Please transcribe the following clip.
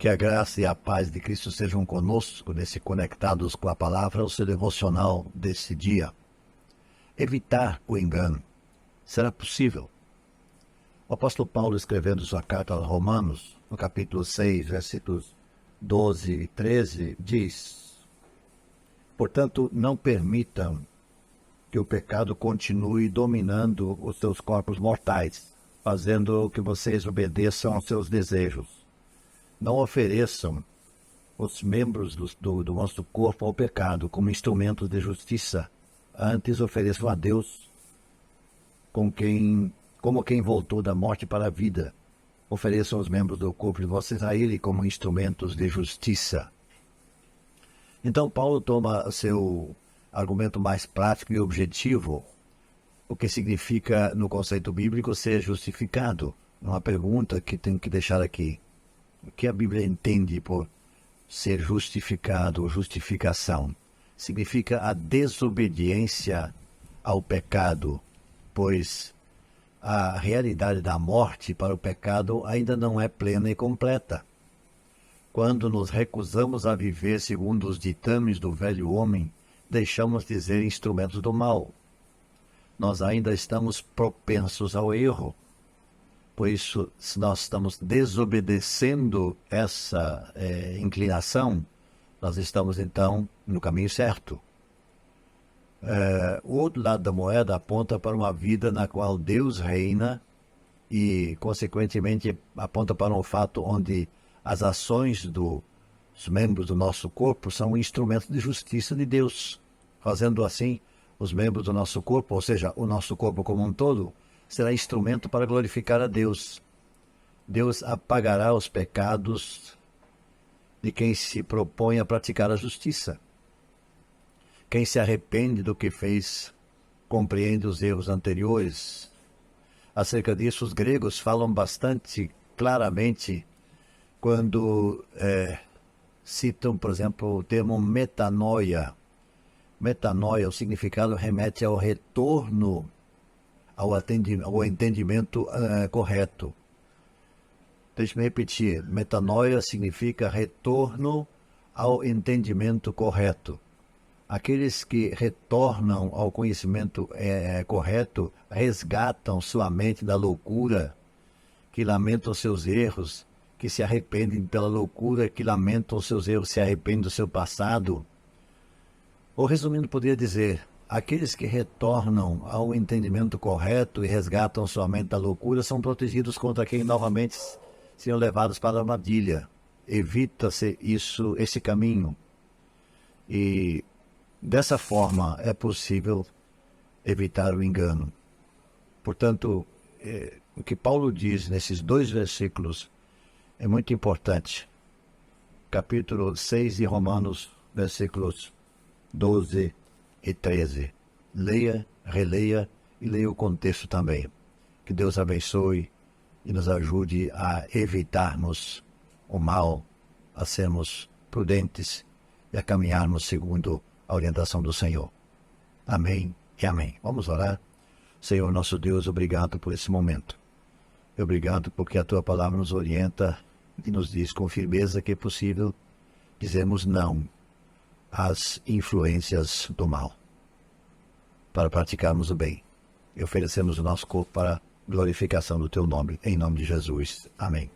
Que a graça e a paz de Cristo sejam conosco nesse Conectados com a Palavra, o seu devocional desse dia. Evitar o engano. Será possível? O apóstolo Paulo, escrevendo sua carta aos Romanos, no capítulo 6, versículos 12 e 13, diz: portanto, não permitam que o pecado continue dominando os seus corpos mortais, fazendo que vocês obedeçam aos seus desejos. Não ofereçam os membros do nosso corpo ao pecado como instrumentos de justiça. Antes ofereçam a Deus como quem voltou da morte para a vida. Ofereçam os membros do corpo de vocês a Ele como instrumentos de justiça. Então Paulo toma seu argumento mais prático e objetivo, o que significa no conceito bíblico ser justificado. Uma pergunta que tenho que deixar aqui. O que a Bíblia entende por ser justificado ou justificação? Significa a desobediência ao pecado, pois a realidade da morte para o pecado ainda não é plena e completa. Quando nos recusamos a viver segundo os ditames do velho homem, deixamos de ser instrumentos do mal. Nós ainda estamos propensos ao erro. Por isso, se nós estamos desobedecendo essa inclinação, nós estamos, então, no caminho certo. O outro lado da moeda aponta para uma vida na qual Deus reina e, consequentemente, aponta para um fato onde as ações dos membros do nosso corpo são instrumentos de justiça de Deus. Fazendo assim, os membros do nosso corpo, ou seja, o nosso corpo como um todo, será instrumento para glorificar a Deus. Deus apagará os pecados de quem se propõe a praticar a justiça. Quem se arrepende do que fez, compreende os erros anteriores. Acerca disso, os gregos falam bastante claramente quando citam, por exemplo, o termo metanoia. Metanoia, o significado remete ao retorno ao entendimento correto. Deixe-me repetir. Metanoia significa retorno ao entendimento correto. Aqueles que retornam ao conhecimento correto resgatam sua mente da loucura, que lamentam seus erros, que se arrependem pela loucura, que lamentam seus erros, se arrependem do seu passado. Ou, resumindo, poderia dizer: aqueles que retornam ao entendimento correto e resgatam sua mente da loucura são protegidos contra quem novamente seriam levados para a armadilha. Evita-se esse caminho. E dessa forma é possível evitar o engano. Portanto, o que Paulo diz nesses 2 versículos é muito importante. Capítulo 6 de Romanos, versículos 12 e 13. Leia, releia e leia o contexto também. Que Deus abençoe e nos ajude a evitarmos o mal, a sermos prudentes e a caminharmos segundo a orientação do Senhor. Amém e amém. Vamos orar. Senhor nosso Deus, obrigado por esse momento. Obrigado porque a Tua palavra nos orienta e nos diz com firmeza que é possível dizermos não às influências do mal, para praticarmos o bem e oferecermos o nosso corpo para a glorificação do Teu nome, em nome de Jesus. Amém.